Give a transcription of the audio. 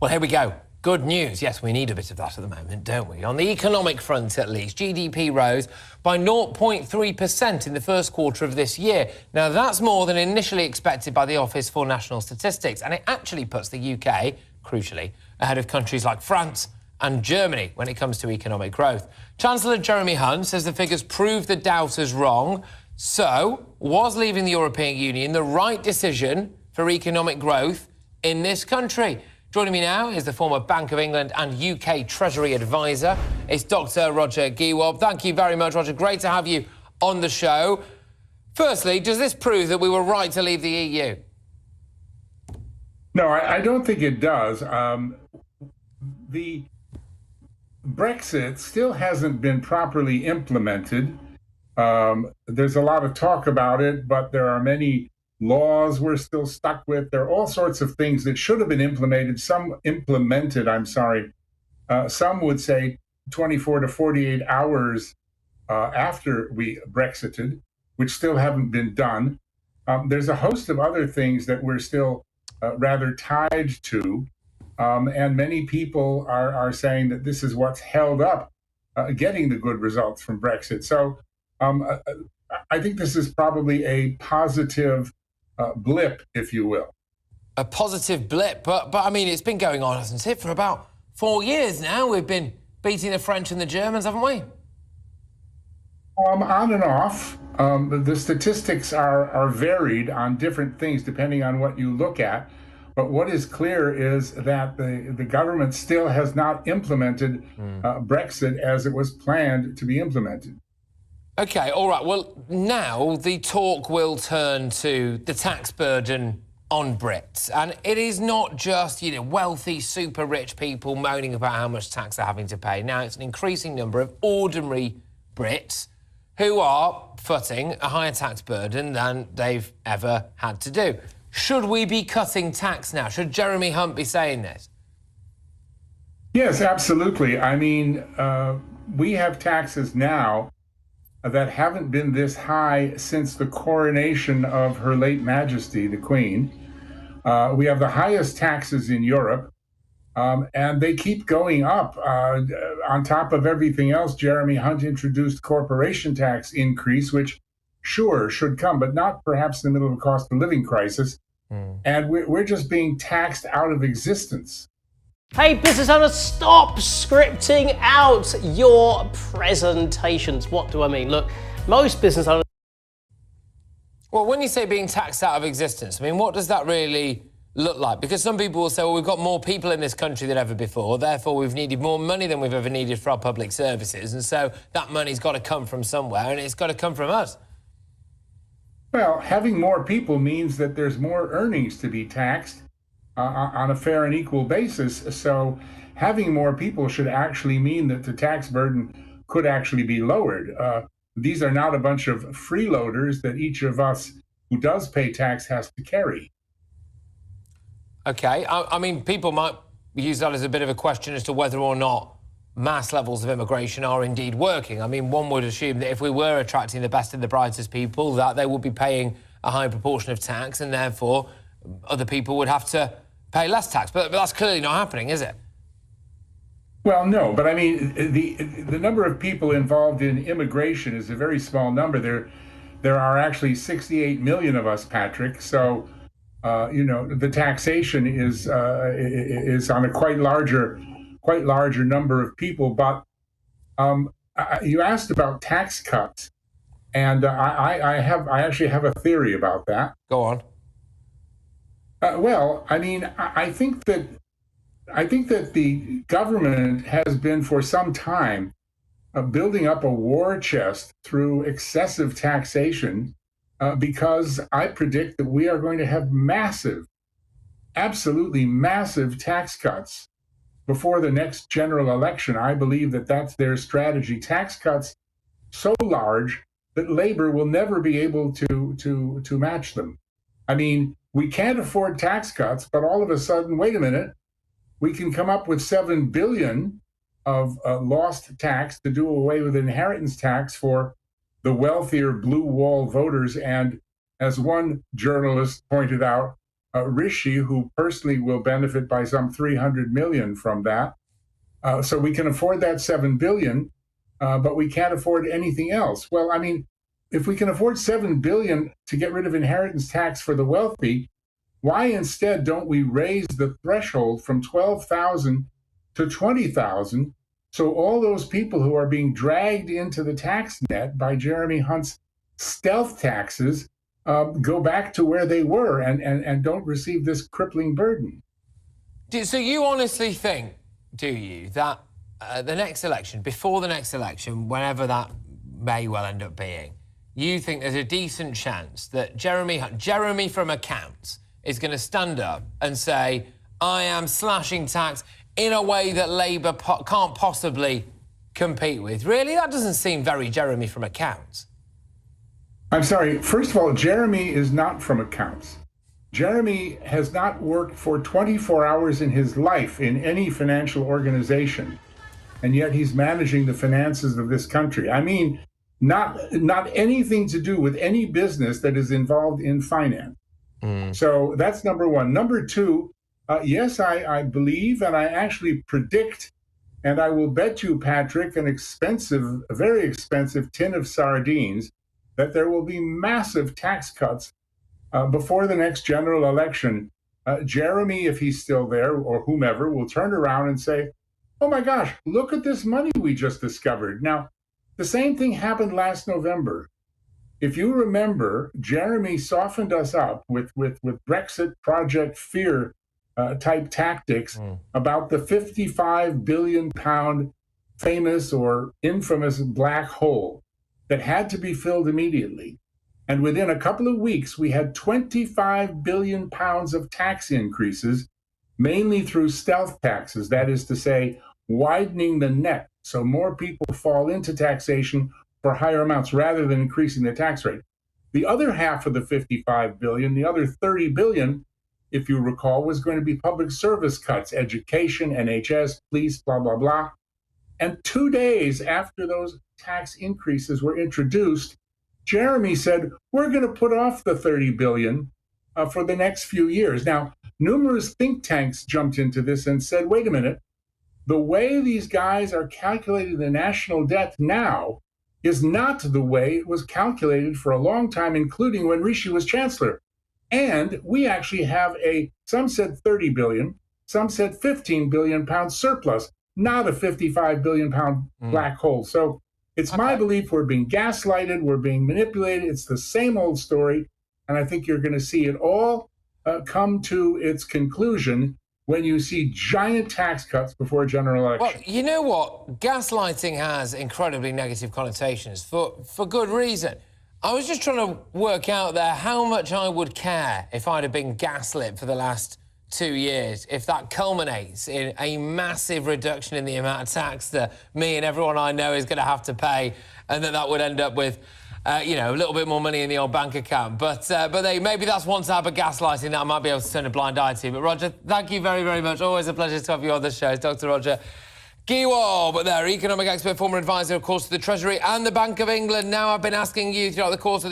Well, here we go. Good news. Yes, we need a bit of that at the moment, don't we? On the economic front, at least, GDP rose by 0.3% in the first quarter of this year. Now, that's more than initially expected by the Office for National Statistics, and it actually puts the UK, crucially, ahead of countries like France and Germany when it comes to economic growth. Chancellor Jeremy Hunt says the figures prove the doubters wrong. So, was leaving the European Union the right decision for economic growth in this country? Joining me now is the former Bank of England and UK Treasury advisor. It's Dr. Roger Gewolb. Thank you very much, Roger. Great to have you on the show. Firstly, does this prove that we were right to leave the EU? No, I don't think it does. The Brexit still hasn't been properly implemented. There's a lot of talk about it, but there are many laws we're still stuck with. There are all sorts of things that should have been implemented. Some would say 24 to 48 hours after we Brexited, which still haven't been done. There's a host of other things that we're still rather tied to. And many people are saying that this is what's held up getting the good results from Brexit. So I think this is probably a positive blip, if you will. A positive blip, but I mean, it's been going on, hasn't it, for about 4 years now? We've been beating the French and the Germans, haven't we? On and off. The statistics are varied on different things depending on what you look at. But what is clear is that the government still has not implemented Brexit as it was planned to be implemented. OK, all right. Well, now the talk will turn to the tax burden on Brits. And it is not just, wealthy, super rich people moaning about how much tax they're having to pay. Now, it's an increasing number of ordinary Brits who are footing a higher tax burden than they've ever had to do. Should we be cutting tax now? Should Jeremy Hunt be saying this? Yes, absolutely. I mean, we have taxes now that haven't been this high since the coronation of Her late Majesty, the Queen. We have the highest taxes in Europe, and they keep going up. On top of everything else, Jeremy Hunt introduced corporation tax increase, which sure should come, but not perhaps in the middle of a cost of living crisis. And we're just being taxed out of existence. Hey business owners, stop scripting out your presentations. What do I mean? Look, most business owners... Well, when you say being taxed out of existence, I mean, what does that really look like? Because some people will say, well, we've got more people in this country than ever before, therefore we've needed more money than we've ever needed for our public services, and so that money's got to come from somewhere, and it's got to come from us. Well, having more people means that there's more earnings to be taxed on a fair and equal basis. So having more people should actually mean that the tax burden could actually be lowered. These are not a bunch of freeloaders that each of us who does pay tax has to carry. OK, I mean, people might use that as a bit of a question as to whether or not mass levels of immigration are indeed working. I mean, one would assume that if we were attracting the best and the brightest people, that they would be paying a high proportion of tax, and therefore other people would have to pay less tax. But that's clearly not happening, is it? Well, no, but I mean, the number of people involved in immigration is a very small number. There are actually 68 million of us, Patrick. So, the taxation is on a quite larger number of people. But you asked about tax cuts, and I actually have a theory about that. Go on. Well, I mean, I think that the government has been for some time building up a war chest through excessive taxation because I predict that we are going to have absolutely massive tax cuts before the next general election. I believe that that's their strategy. Tax cuts so large that labor will never be able to match them. I mean, we can't afford tax cuts, but all of a sudden, wait a minute, we can come up with $7 billion of lost tax to do away with inheritance tax for the wealthier blue wall voters. And as one journalist pointed out, Rishi, who personally will benefit by some 300 million from that. So we can afford that 7 billion, but we can't afford anything else. Well, I mean, if we can afford 7 billion to get rid of inheritance tax for the wealthy, why instead don't we raise the threshold from 12,000 to 20,000? So all those people who are being dragged into the tax net by Jeremy Hunt's stealth taxes go back to where they were and don't receive this crippling burden. So you honestly think, do you, that the next election, before the next election, whenever that may well end up being, you think there's a decent chance that Jeremy from accounts is going to stand up and say, I am slashing tax in a way that Labour can't possibly compete with? Really? That doesn't seem very Jeremy from accounts. I'm sorry. First of all, Jeremy is not from accounts. Jeremy has not worked for 24 hours in his life in any financial organization, and yet he's managing the finances of this country. I mean, not anything to do with any business that is involved in finance. So that's number one. Number two, yes, I believe and I actually predict, and I will bet you, Patrick, a very expensive tin of sardines, that there will be massive tax cuts before the next general election. Jeremy, if he's still there, or whomever, will turn around and say, oh my gosh, look at this money we just discovered. Now, the same thing happened last November. If you remember, Jeremy softened us up with Brexit Project Fear type tactics about the 55 billion pound famous or infamous black hole that had to be filled immediately. And within a couple of weeks, we had 25 billion pounds of tax increases, mainly through stealth taxes. That is to say, widening the net so more people fall into taxation for higher amounts rather than increasing the tax rate. The other half of the 55 billion, the other 30 billion, if you recall, was going to be public service cuts, education, NHS, police, blah, blah, blah. And 2 days after those tax increases were introduced, Jeremy said, we're going to put off the 30 billion for the next few years. Now, numerous think tanks jumped into this and said, wait a minute, the way these guys are calculating the national debt now is not the way it was calculated for a long time, including when Rishi was chancellor. And we actually have some said 30 billion, some said 15 billion pound surplus, not a 55 billion pound black hole. So it's my belief we're being gaslighted, we're being manipulated. It's the same old story. And I think you're going to see it all come to its conclusion when you see giant tax cuts before a general election. Well, you know what? Gaslighting has incredibly negative connotations for good reason. I was just trying to work out there how much I would care if I'd have been gaslit for the last 2 years, if that culminates in a massive reduction in the amount of tax that me and everyone I know is going to have to pay, and that would end up with, you know, a little bit more money in the old bank account. But maybe that's one type of gaslighting that I might be able to turn a blind eye to. But, Roger, thank you very, very much. Always a pleasure to have you on the show. It's Dr. Roger Gewolb, their economic expert, former advisor, of course, to the Treasury and the Bank of England. Now, I've been asking you throughout the course of